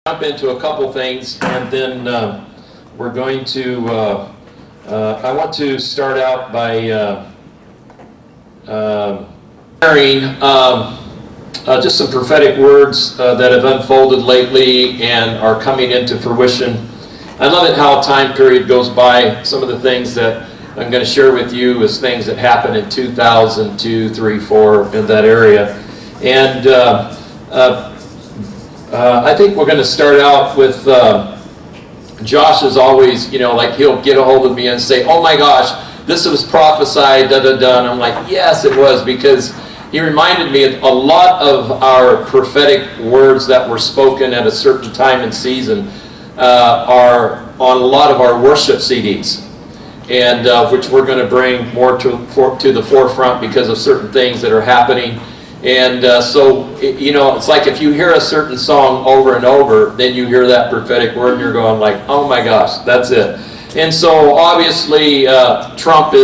Jump into a couple things, and then we're going to, I want to start out by sharing just some prophetic words that have unfolded lately and are coming into fruition. I love it how time period goes by. Some of the things that I'm going to share with you is things that happened in 2002, 3, 4, in that area. And I think we're going to start out with, Josh is always, you know, like he'll get a hold of me and say, oh my gosh, this was prophesied, da da da. And I'm like, yes, it was, because he reminded me of a lot of our prophetic words that were spoken at a certain time and season are on a lot of our worship CDs, and which we're going to bring more to the forefront because of certain things that are happening. And you know, it's like if you hear a certain song over and over, then you hear that prophetic word and you're going like, oh my gosh, that's it. And so obviously Donald Trump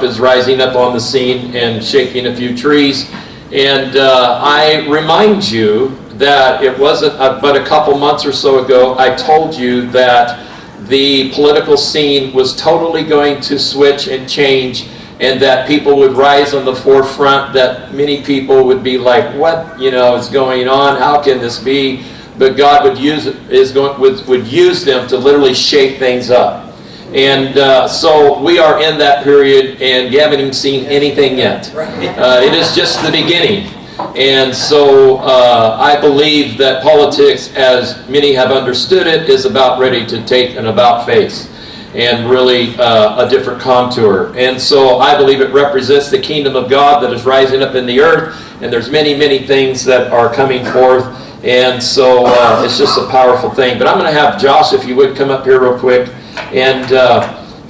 is rising up on the scene and shaking a few trees. And I remind you that it wasn't but a couple months or so ago, I told you that the political scene was totally going to switch and change, and that people would rise on the forefront, that many people would be like, what, you know, is going on? How can this be? But God would use them to literally shake things up. And so we are in that period, and you haven't even seen anything yet. It is just the beginning. And so I believe that politics, as many have understood it, is about ready to take an about face and really a different contour. And so I believe it represents the kingdom of God that is rising up in the earth, and there's many, many things that are coming forth. And so it's just a powerful thing. But I'm going to have Josh, if you would, come up here real quick, and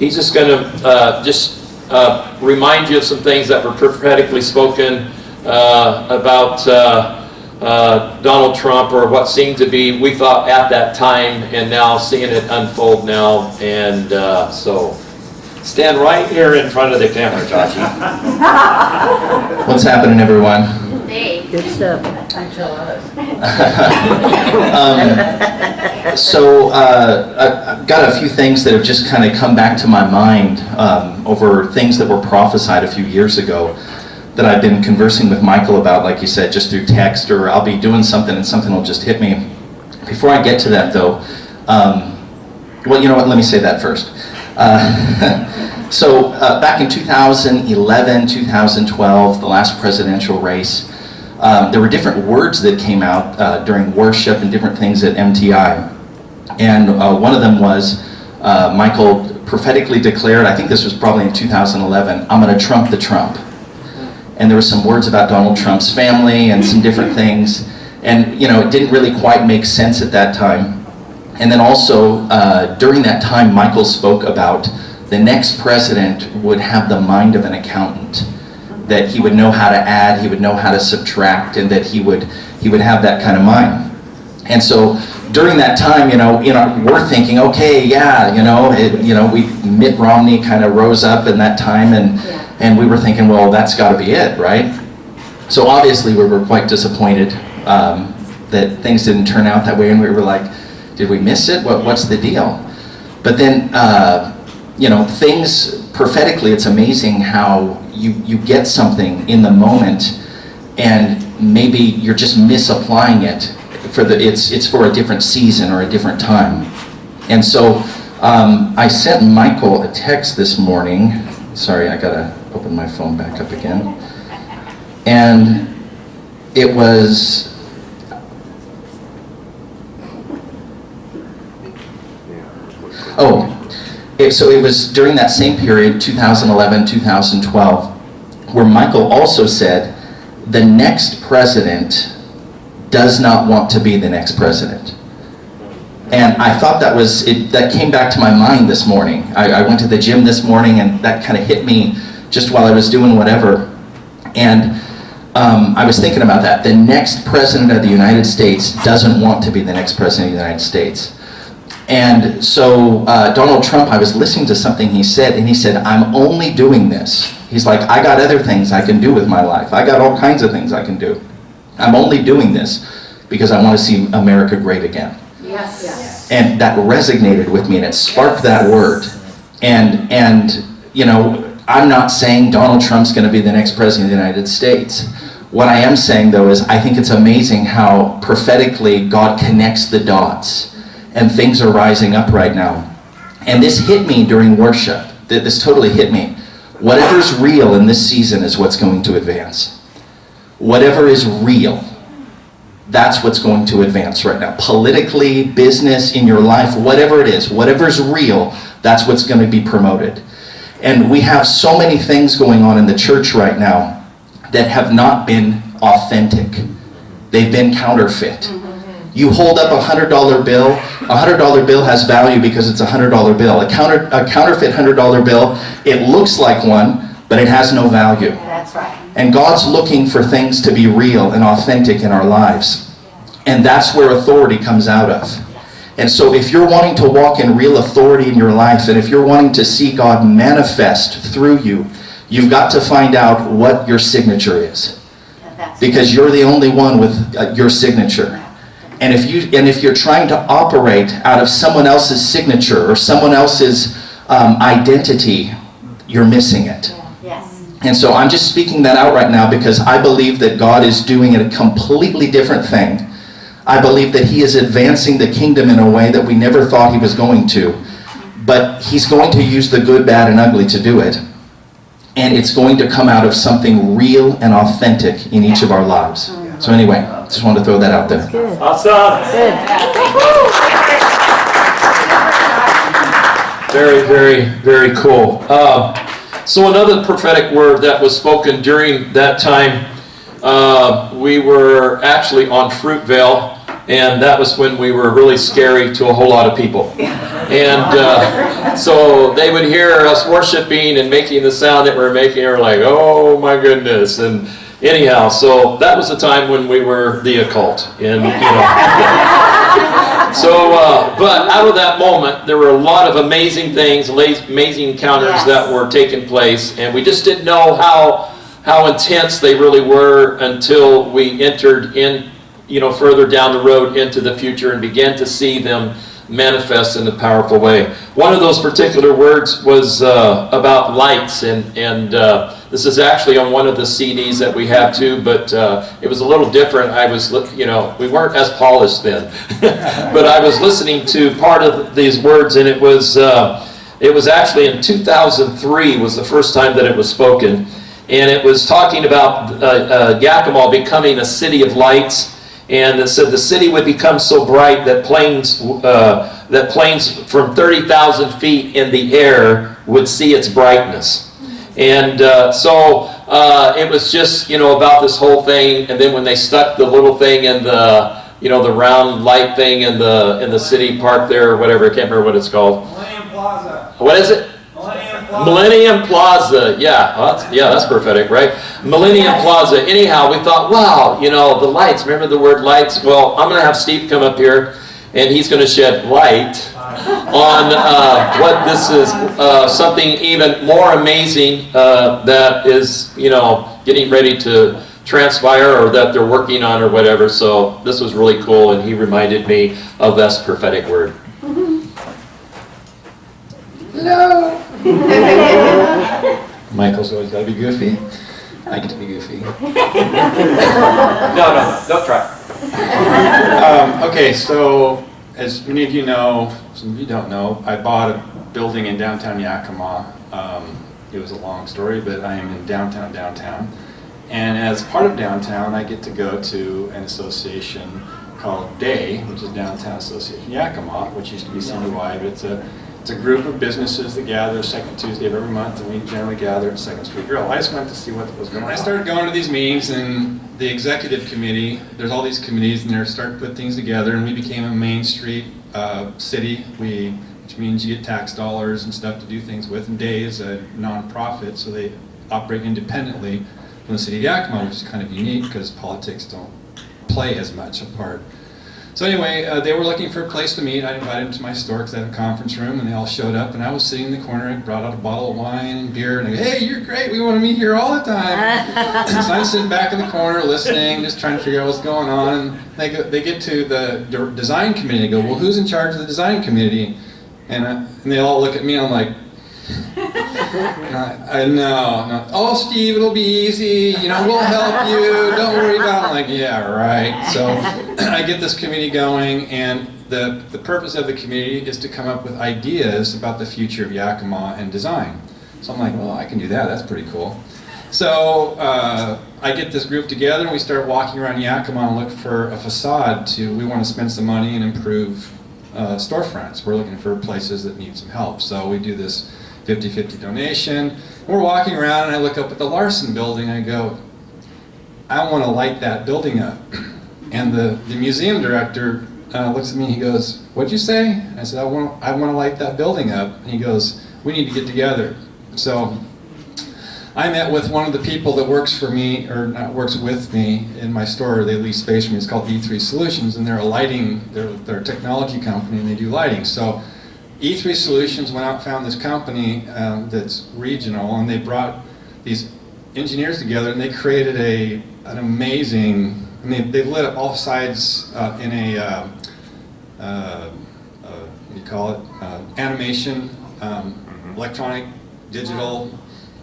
he's just going to remind you of some things that were prophetically spoken about Donald Trump, or what seemed to be, we thought at that time, and now seeing it unfold now. And so stand right here in front of the camera, Joshy. What's happening, everyone? Hey. Good stuff. So I've got a few things that have just kind of come back to my mind over things that were prophesied a few years ago that I've been conversing with Michael about, like you said, just through text, or I'll be doing something and something will just hit me. Before I get to that, though, well, you know what, let me say that first. So back in 2011, 2012, the last presidential race, there were different words that came out during worship and different things at MTI. And one of them was, Michael prophetically declared, I think this was probably in 2011, I'm going to trump the Trump. And there were some words about Donald Trump's family and some different things. And, you know, it didn't really quite make sense at that time. And then also, during that time, Michael spoke about the next president would have the mind of an accountant, that he would know how to add, he would know how to subtract, and that he would have that kind of mind. And so during that time, you know, we're thinking, okay, yeah, Mitt Romney kind of rose up in that time, and we were thinking, well, that's got to be it, right? So obviously we were quite disappointed that things didn't turn out that way, and we were like, did we miss it? What's the deal? But then, things prophetically, it's amazing how you get something in the moment, and maybe you're just misapplying it it's for a different season or a different time. And so I sent Michael a text this morning. Sorry, I gotta open my phone back up again. And it was, so it was during that same period, 2011, 2012, where Michael also said, the next president does not want to be the next president. And I thought that came back to my mind this morning. I went to the gym this morning, and that kind of hit me just while I was doing whatever. And I was thinking about that. The next president of the United States doesn't want to be the next president of the United States. And so Donald Trump, I was listening to something he said, and he said, I'm only doing this. He's like, I got other things I can do with my life. I got all kinds of things I can do. I'm only doing this because I want to see America great again. Yes. Yes. And that resonated with me, and it sparked that word. And you know, I'm not saying Donald Trump's going to be the next president of the United States. What I am saying, though, is I think it's amazing how prophetically God connects the dots, and things are rising up right now. And this hit me during worship. This totally hit me. Whatever's real in this season is what's going to advance. Whatever is real, that's what's going to advance right now. Politically, business, in your life, whatever it is, whatever's real, that's what's going to be promoted. And we have so many things going on in the church right now that have not been authentic. They've been counterfeit. You hold up a $100 bill. A $100 bill has value because it's a $100 bill. A counterfeit $100 bill, it looks like one, but it has no value. That's right. And God's looking for things to be real and authentic in our lives. And that's where authority comes out of. And so if you're wanting to walk in real authority in your life, and if you're wanting to see God manifest through you, you've got to find out what your signature is. Because you're the only one with your signature. And if you're trying to operate out of someone else's signature or someone else's identity, you're missing it. Yes. And so I'm just speaking that out right now because I believe that God is doing a completely different thing. I believe that he is advancing the kingdom in a way that we never thought he was going to. But he's going to use the good, bad, and ugly to do it. And it's going to come out of something real and authentic in each of our lives. So anyway, just wanted to throw that out there. Good. Awesome. Good. Very, very, very cool. So another prophetic word that was spoken during that time, we were actually on Fruitvale, and that was when we were really scary to a whole lot of people. And so they would hear us worshiping and making the sound that we're making, and we're like, oh my goodness. And anyhow, so that was the time when we were the occult. And, you know. So, but out of that moment, there were a lot of amazing things, amazing encounters that were taking place, and we just didn't know how intense they really were until we entered in, you know, further down the road into the future and began to see them manifest in a powerful way. One of those particular words was about lights, and this is actually on one of the CDs that we have too, but it was a little different. I was, you know, we weren't as polished then, but I was listening to part of these words, and it was actually in 2003 was the first time that it was spoken, and it was talking about Yakima becoming a city of lights. And it said the city would become so bright that planes from 30,000 feet in the air would see its brightness. And so it was just, you know, about this whole thing. And then when they stuck the little thing in the, you know, the round light thing in the city park there or whatever, I can't remember what it's called. Millennium Plaza. What is it? Millennium Plaza, that's prophetic, right? Millennium Plaza. Anyhow, we thought, wow, you know, the lights. Remember the word lights? Well, I'm going to have Steve come up here, and he's going to shed light on what this is, something even more amazing that is, you know, getting ready to transpire, or that they're working on, or whatever. So this was really cool, and he reminded me of this prophetic word. Hello. Michael's always got to be goofy. I get to be goofy. No, don't try. Okay, so as many of you know, some of you don't know, I bought a building in downtown Yakima. It was a long story, but I am in downtown. And as part of downtown, I get to go to an association called DAY, which is Downtown Association Yakima, which used to be citywide. It's a group of businesses that gather second Tuesday of every month, and we generally gather at 2nd Street Grill. I just went to see what was going on. I started going to these meetings, and the executive committee, there's all these committees, and they start putting things together, and we became a Main Street city, which means you get tax dollars and stuff to do things with, and DAY is a non-profit, so they operate independently from the city of Yakima, which is kind of unique because politics don't play as much a part. So anyway, they were looking for a place to meet. I invited them to my store because I had a conference room, and they all showed up. And I was sitting in the corner and brought out a bottle of wine and beer. And I go, "Hey, you're great. We want to meet here all the time." So I'm sitting back in the corner listening, just trying to figure out what's going on. And they get to the design committee. They go, "Well, who's in charge of the design committee?" And they all look at me, and I'm like, no. "Oh, Steve, it'll be easy. We'll help you. Don't worry about it." I'm like, "Yeah, right." So I get this committee going, and the purpose of the committee is to come up with ideas about the future of Yakima and design. So I'm like, well, I can do that. That's pretty cool. So I get this group together, and we start walking around Yakima and look for a facade we want to spend some money and improve storefronts. We're looking for places that need some help. So we do this 50-50 donation. We're walking around, and I look up at the Larson building, and I go, "I want to light that building up." And the museum director looks at me, he goes, "What'd you say?" And I said, I want to light that building up." And he goes, "We need to get together." So I met with one of the people that works for me, or not works with me in my store. They lease space from me. It's called E3 Solutions, and they're a technology company, and they do lighting. So E3 Solutions went out and found this company that's regional, and they brought these engineers together, and they created an amazing. They lit up all sides in a what do you call it? Animation, electronic, digital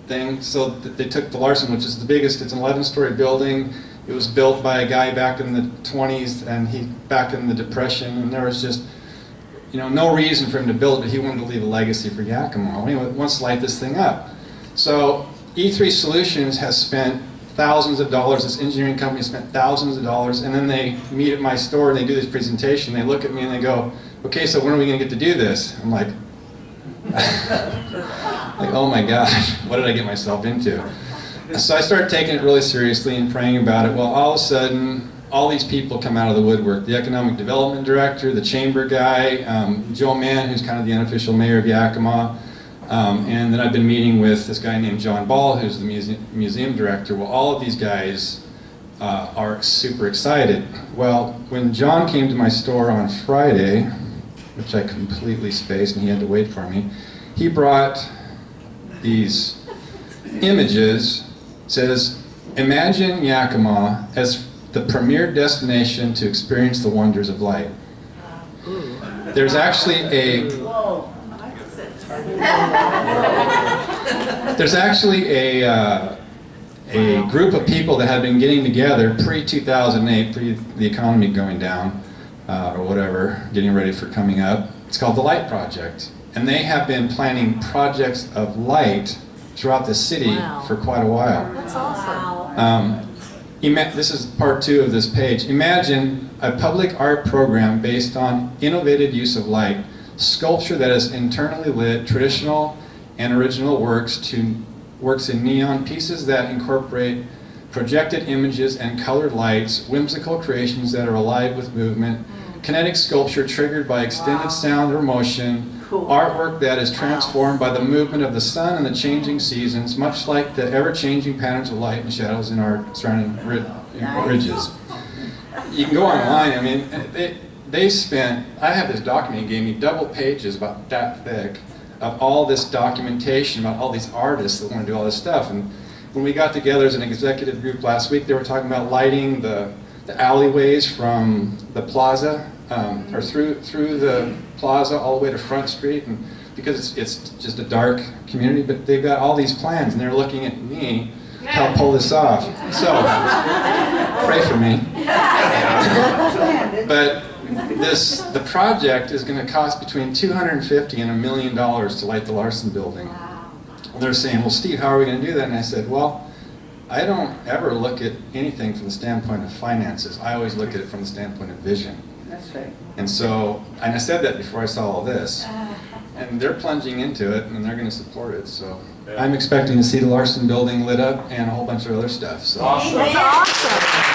thing. So they took the Larson, which is the biggest. It's an 11-story building. It was built by a guy back in the 20s, and back in the Depression, and there was just no reason for him to build it, but he wanted to leave a legacy for Yakima. He wants to light this thing up. So E3 Solutions has spent thousands of dollars. This engineering company spent thousands of dollars, and then they meet at my store and they do this presentation. They look at me and they go, "Okay, so when are we going to get to do this?" I'm like, "Oh my gosh, what did I get myself into?" So I started taking it really seriously and praying about it. Well, all of a sudden, all these people come out of the woodwork. The economic development director, the chamber guy, Joe Mann, who's kind of the unofficial mayor of Yakima, and then I've been meeting with this guy named John Ball, who's the museum director. Well, all of these guys are super excited. Well, when John came to my store on Friday, which I completely spaced and he had to wait for me, he brought these images. It says, "Imagine Yakima as the premier destination to experience the wonders of light." There's actually a group of people that have been getting together pre-2008, pre the economy going down, or whatever, getting ready for coming up. It's called the Light Project, and they have been planning projects of light throughout the city for quite a while. That's awesome. This is part 2 of this page. Imagine a public art program based on innovative use of light, sculpture that is internally lit, traditional and original works in neon, pieces that incorporate projected images and colored lights, whimsical creations that are alive with movement, kinetic sculpture triggered by extended sound or motion, artwork that is transformed by the movement of the sun and the changing seasons, much like the ever-changing patterns of light and shadows in our surrounding ridges. You can go online. I mean, I have this document, he gave me double pages about that thick of all this documentation about all these artists that want to do all this stuff. And when we got together as an executive group last week, they were talking about lighting the alleyways from the plaza, or through the plaza all the way to Front Street, and because it's just a dark community, but they've got all these plans, and they're looking at me to help pull this off. So, pray for me. But the project is going to cost between $250,000 and $1 million to light the Larson building. And they're saying, "Well, Steve, how are we going to do that?" And I said, "Well, I don't ever look at anything from the standpoint of finances. I always look at it from the standpoint of vision." That's right. And I said that before I saw all this. And they're plunging into it, and they're going to support it. So I'm expecting to see the Larson building lit up and a whole bunch of other stuff. So. That's awesome.